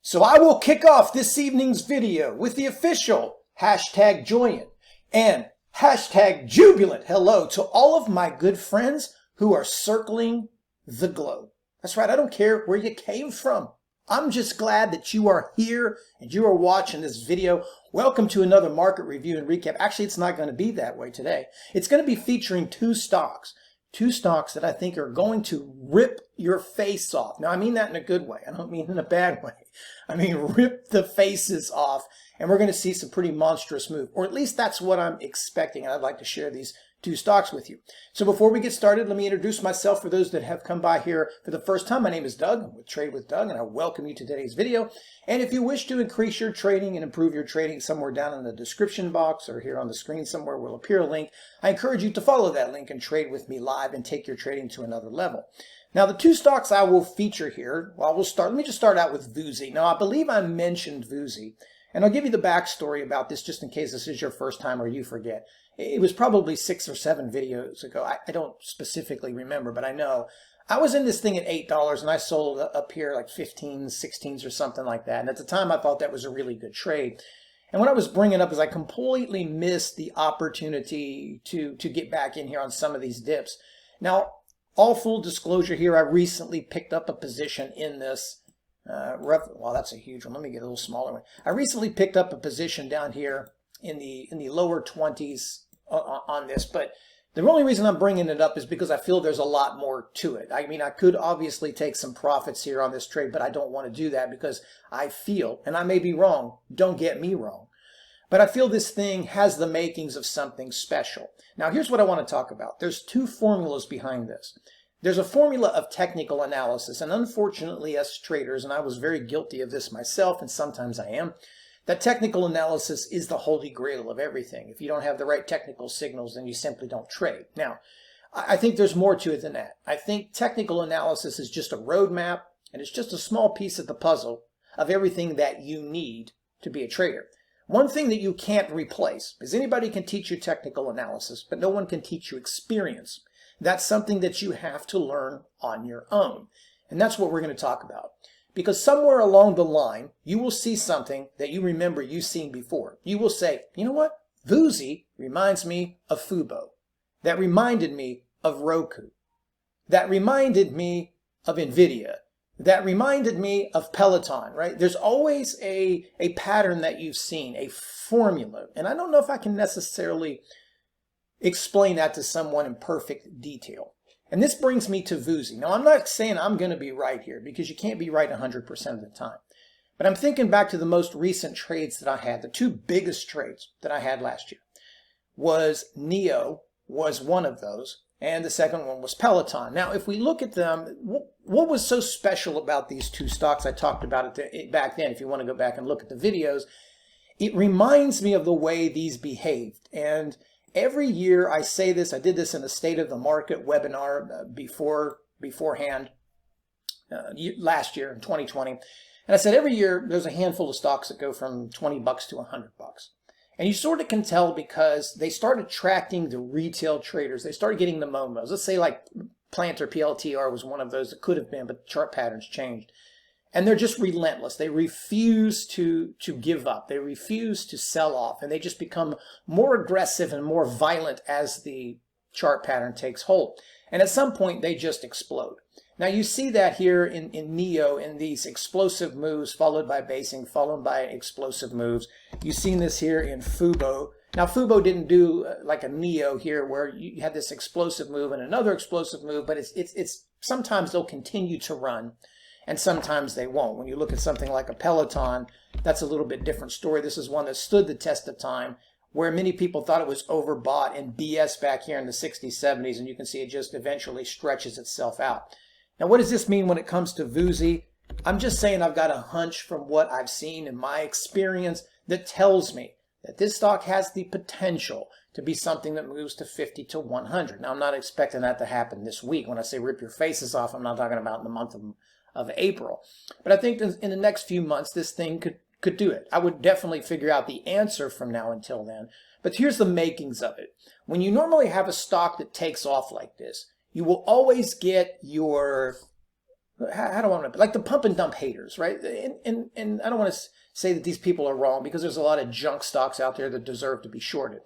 So I will kick off this evening's video with the official hashtag joyant and hashtag jubilant hello to all of my good friends who are circling the globe. That's right, I don't care where you came from. I'm just glad that you are here and you are watching this video. Welcome to another market review and recap. Actually, it's not going to be that way today. It's going to be featuring two stocks that I think are going to rip your face off. Now, I mean that in a good way. I don't mean in a bad way. I mean, rip the faces off, and we're going to see some pretty monstrous move, or at least that's what I'm expecting, and I'd like to share these two stocks with you. So before we get started, let me introduce myself for those that have come by here for the first time. My name is Doug. I'm with Trade with Doug, and I welcome you to today's video. And if you wish to increase your trading and improve your trading, somewhere down in the description box or here on the screen somewhere will appear a link. I encourage you to follow that link and trade with me live and take your trading to another level. Now, the two stocks I will feature here, well, let me just start out with Vuzi. Now, I believe I mentioned Vuzi, and I'll give you the backstory about this just in case this is your first time or you forget. It was probably 6 or 7 videos ago. I don't specifically remember, but I know. I was in this thing at $8 and I sold up here like 15s, 16s or something like that. And at the time I thought that was a really good trade. And what I was bringing up is I completely missed the opportunity to get back in here on some of these dips. Now, all full disclosure here, I recently picked up a position in this. Well, that's a huge one. Let me get a little smaller one. I recently picked up a position down here in the lower 20s on this, but the only reason I'm bringing it up is because I feel there's a lot more to it. I mean, I could obviously take some profits here on this trade, but I don't want to do that because I feel, and I may be wrong, don't get me wrong, but I feel this thing has the makings of something special. Now, here's what I want to talk about. There's two formulas behind this. There's a formula of technical analysis, and unfortunately, as traders, and I was very guilty of this myself, and sometimes I am, that technical analysis is the holy grail of everything. If you don't have the right technical signals, then you simply don't trade. Now, I think there's more to it than that. I think technical analysis is just a roadmap, and it's just a small piece of the puzzle of everything that you need to be a trader. One thing that you can't replace is anybody can teach you technical analysis, but no one can teach you experience. That's something that you have to learn on your own. And that's what we're going to talk about. Because somewhere along the line, you will see something that you remember you've seen before. You will say, you know what? Vuzi reminds me of Fubo. That reminded me of Roku. That reminded me of NVIDIA. That reminded me of Peloton, right? There's always a pattern that you've seen, a formula. And I don't know if I can necessarily explain that to someone in perfect detail. And this brings me to Vuzi. Now, I'm not saying I'm going to be right here because you can't be right 100% of the time. But I'm thinking back to the most recent trades that I had. The two biggest trades that I had last year was NEO, was one of those, and the second one was Peloton. Now, if we look at them, what was so special about these two stocks? I talked about it back then. If you want to go back and look at the videos, it reminds me of the way these behaved. And every year I say this, I did this in the State of the Market webinar beforehand last year in 2020. And I said every year there's a handful of stocks that go from 20 bucks to 100 bucks. And you sort of can tell because they start attracting the retail traders. They start getting the momos. Let's say like Planter PLTR was one of those that could have been, but the chart patterns changed. And they're just relentless. They refuse to give up. They refuse to sell off. And they just become more aggressive and more violent as the chart pattern takes hold. And at some point, they just explode. Now, you see that here in NEO in these explosive moves followed by basing, followed by explosive moves. You've seen this here in Fubo. Now, Fubo didn't do like a NEO here where you had this explosive move and another explosive move, but it's sometimes they'll continue to run. And sometimes they won't. When you look at something like a Peloton, that's a little bit different story. This is one that stood the test of time, where many people thought it was overbought and BS back here in the 60s, 70s, and you can see it just eventually stretches itself out. Now, what does this mean when it comes to Vuzi? I'm just saying I've got a hunch from what I've seen in my experience that tells me that this stock has the potential to be something that moves to 50 to 100. Now, I'm not expecting that to happen this week. When I say rip your faces off, I'm not talking about in the month of April. But I think in the next few months, this thing could do it. I would definitely figure out the answer from now until then. But here's the makings of it. When you normally have a stock that takes off like this, you will always get your how do I want to, like the pump and dump haters, right? And I don't want to say that these people are wrong, because there's a lot of junk stocks out there that deserve to be shorted.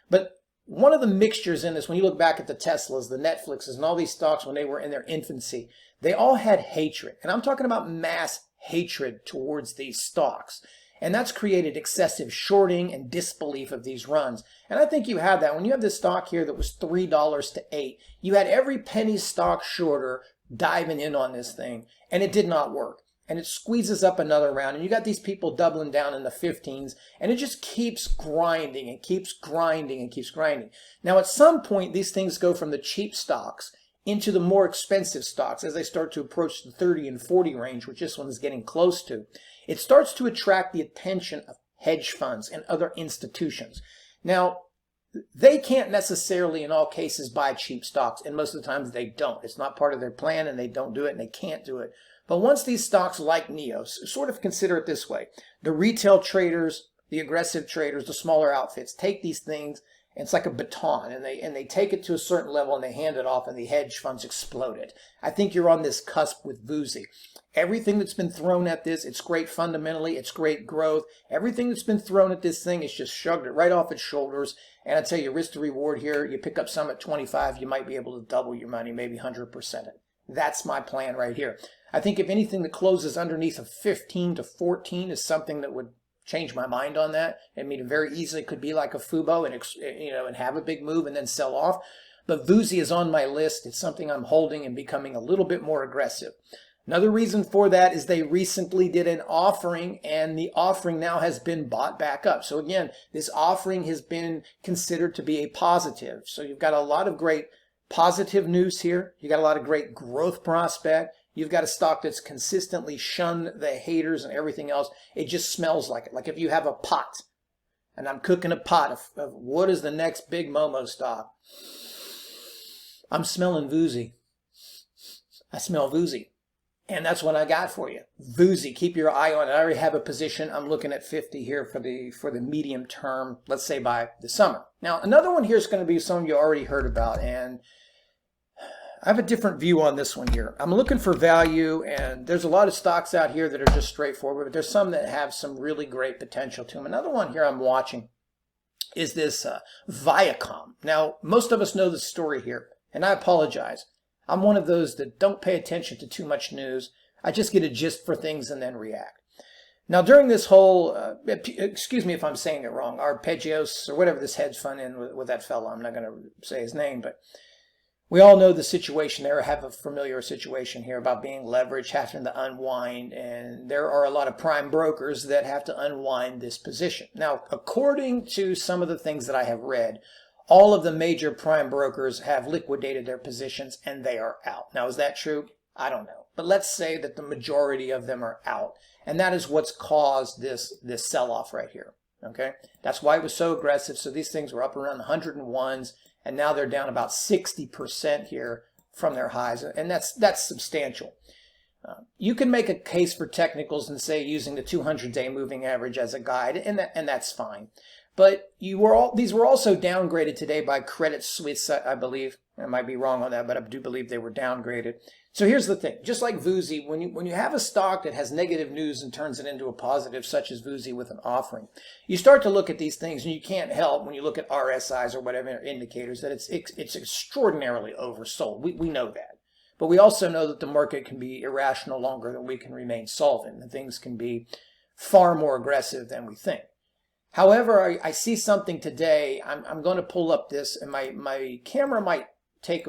But one of the mixtures in this, when you look back at the Teslas, the Netflixes, and all these stocks when they were in their infancy, they all had hatred. And I'm talking about mass hatred towards these stocks. And that's created excessive shorting and disbelief of these runs. And I think you have that. When you have this stock here that was $3 to $8, you had every penny stock shorter diving in on this thing, and it did not work. And it squeezes up another round, and you got these people doubling down in the 15s, and it just keeps grinding and keeps grinding and keeps grinding. Now, at some point, these things go from the cheap stocks into the more expensive stocks as they start to approach the 30 and 40 range, which this one is getting close to. It starts to attract the attention of hedge funds and other institutions. Now, they can't necessarily, in all cases, buy cheap stocks, and most of the times they don't. It's not part of their plan, and they don't do it, and they can't do it. But once these stocks like NEOS, sort of consider it this way, the retail traders, the aggressive traders, the smaller outfits take these things, and it's like a baton, and they take it to a certain level and they hand it off, and the hedge funds explode it. I think you're on this cusp with VUSI. Everything that's been thrown at this, it's great fundamentally, it's great growth. Everything that's been thrown at this thing, it's just shrugged it right off its shoulders. And I tell you, risk to reward here, you pick up some at 25, you might be able to double your money, maybe 100% it. That's my plan right here. I think if anything that closes underneath of 15 to 14 is something that would change my mind on that. I mean, it very easily could be like a Fubo and have a big move and then sell off. But VUSI is on my list. It's something I'm holding and becoming a little bit more aggressive. Another reason for that is they recently did an offering, and the offering now has been bought back up. So again, this offering has been considered to be a positive. So you've got a lot of great positive news here. You got a lot of great growth prospect. You've got a stock that's consistently shunned the haters and everything else. It just smells like it. Like if you have a pot, and I'm cooking a pot of what is the next big Momo stock, I'm smelling VUSI. I smell VUSI. And that's what I got for you. VUSI, keep your eye on it. I already have a position. I'm looking at 50 here for the medium term, let's say by the summer. Now, another one here is going to be some you already heard about, and I have a different view on this one here. I'm looking for value, and there's a lot of stocks out here that are just straightforward, but there's some that have some really great potential to them. Another one here I'm watching is this Viacom. Now, most of us know the story here, and I apologize. I'm one of those that don't pay attention to too much news. I just get a gist for things and then react. Now, during this whole, excuse me if I'm saying it wrong, Arpeggios, or whatever this hedge fund in with that fellow, I'm not going to say his name, but we all know the situation there, have a familiar situation here about being leveraged, having to unwind, and there are a lot of prime brokers that have to unwind this position. Now, according to some of the things that I have read, all of the major prime brokers have liquidated their positions and they are out. Now, is that true? I don't know. But let's say that the majority of them are out. And that is what's caused this sell-off right here. Okay? That's why it was so aggressive. So these things were up around the 101s, and now they're down about 60% here from their highs. And that's substantial. You can make a case for technicals and say using the 200-day moving average as a guide, and that's fine. But these were also downgraded today by Credit Suisse, I believe. I might be wrong on that, but I do believe they were downgraded. So here's the thing. Just like VUSI, when you have a stock that has negative news and turns it into a positive, such as VUSI with an offering, you start to look at these things, and you can't help when you look at RSIs or whatever indicators that it's extraordinarily oversold. We know that. But we also know that the market can be irrational longer than we can remain solvent, and things can be far more aggressive than we think. However, I see something today. I'm going to pull up this, and my camera might take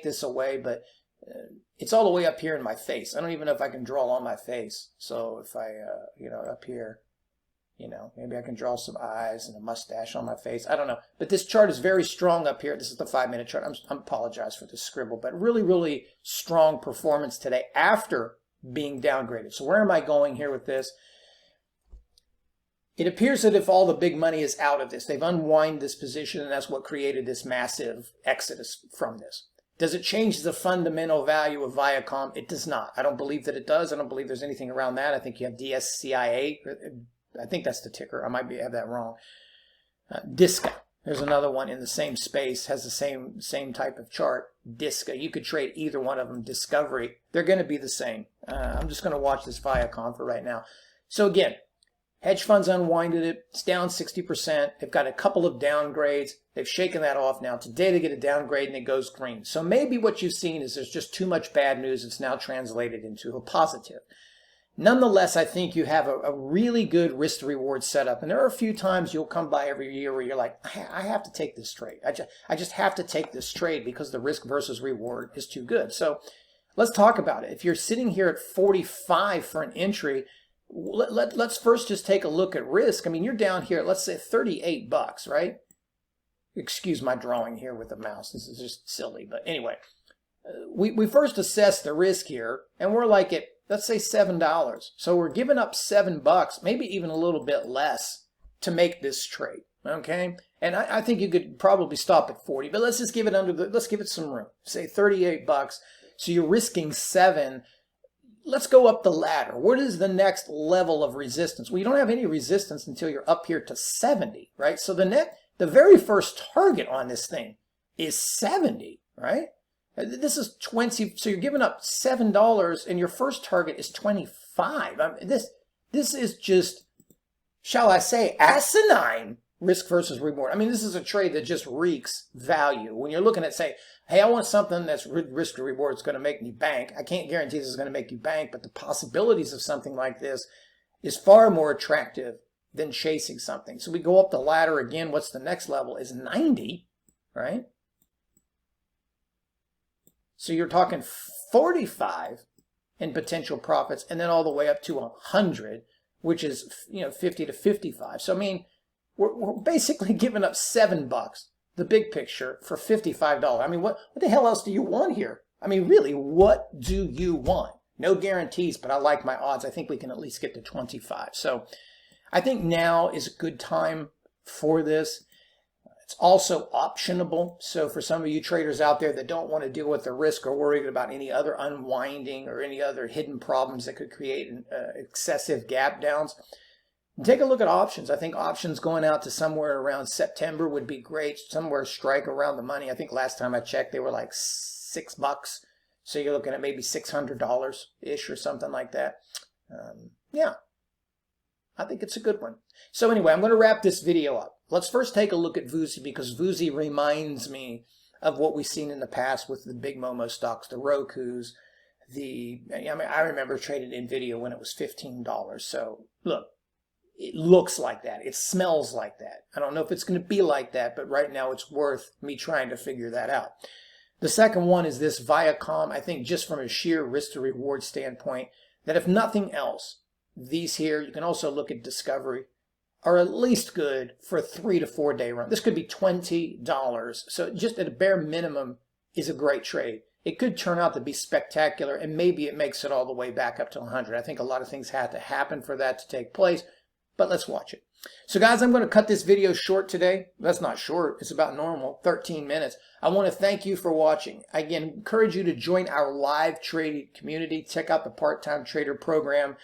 this away, but it's all the way up here in my face. I don't even know if I can draw on my face. So if I, up here, maybe I can draw some eyes and a mustache on my face. I don't know. But this chart is very strong up here. This is the 5-minute chart. I apologize for the scribble, but really, really strong performance today after being downgraded. So where am I going here with this? It appears that if all the big money is out of this, they've unwound this position, and that's what created this massive exodus from this. Does it change the fundamental value of Viacom? It does not. I don't believe that it does. I don't believe there's anything around that. I think you have DSCIA. I think that's the ticker. I might have that wrong. DISCA. Here's another one in the same space, has the same type of chart, Disca. You could trade either one of them, Discovery. They're going to be the same. I'm just going to watch this Viacom for right now. So again, hedge funds unwinded it. It's down 60%. They've got a couple of downgrades. They've shaken that off now. Today they get a downgrade and it goes green. So maybe what you've seen is there's just too much bad news. It's now translated into a positive. Nonetheless, I think you have a really good risk to reward setup. And there are a few times you'll come by every year where you're like, I have to take this trade. I just have to take this trade because the risk versus reward is too good. So let's talk about it. If you're sitting here at 45 for an entry, let's first just take a look at risk. I mean, you're down here at, let's say, 38 bucks, right? Excuse my drawing here with the mouse. This is just silly. But anyway, we first assess the risk here, and we're like at, let's say, $7. So we're giving up $7, maybe even a little bit less to make this trade, okay? And I think you could probably stop at 40, but let's just give it let's give it some room. Say 38 bucks. So you're risking 7. Let's go up the ladder. What is the next level of resistance? Well, you don't have any resistance until you're up here to 70, right? So the very first target on this thing is 70, right? This is 20, so you're giving up $7 and your first target is 25. I mean, this is just, shall I say, asinine risk versus reward. I mean, this is a trade that just reeks value. When you're looking at, say, hey, I want something that's risk to reward, it's going to make me bank. I can't guarantee this is going to make you bank, but the possibilities of something like this is far more attractive than chasing something. So we go up the ladder again. What's the next level is 90, right? So you're talking 45 in potential profits, and then all the way up to 100, which is 50 to 55. So I mean, we're basically giving up $7, the big picture, for $55. I mean, what the hell else do you want here? I mean, really, what do you want? No guarantees, but I like my odds. I think we can at least get to 25. So I think now is a good time for this. It's also optionable. So for some of you traders out there that don't want to deal with the risk or worried about any other unwinding or any other hidden problems that could create excessive gap downs, take a look at options. I think options going out to somewhere around September would be great. Somewhere strike around the money. I think last time I checked, they were like $6. So you're looking at maybe $600-ish or something like that. Yeah, I think it's a good one. So anyway, I'm going to wrap this video up. Let's first take a look at VUSI, because VUSI reminds me of what we've seen in the past with the big Momo stocks, the Rokus, I remember trading NVIDIA when it was $15. So look, it looks like that. It smells like that. I don't know if it's going to be like that, but right now it's worth me trying to figure that out. The second one is this Viacom. I think just from a sheer risk to reward standpoint, that if nothing else, these here, you can also look at Discovery, are at least good for a 3 to 4 day run. This could be $20. So just at a bare minimum is a great trade. It could turn out to be spectacular, and maybe it makes it all the way back up to 100. I think a lot of things had to happen for that to take place, but let's watch it. So guys, I'm going to cut this video short today. That's not short. It's about normal, 13 minutes. I want to thank you for watching. I again encourage you to join our live trading community. Check out the part-time trader program.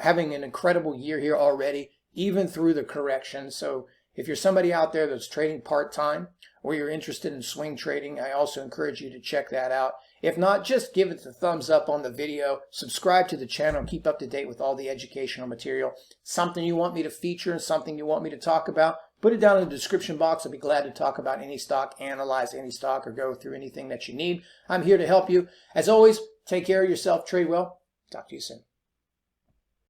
Having an incredible year here already, even through the correction. So if you're somebody out there that's trading part-time, or you're interested in swing trading, I also encourage you to check that out. If not, just give it the thumbs up on the video, subscribe to the channel, and keep up to date with all the educational material. Something you want me to feature and something you want me to talk about, put it down in the description box. I'll be glad to talk about any stock, analyze any stock, or go through anything that you need. I'm here to help you. As always, take care of yourself, trade well. Talk to you soon.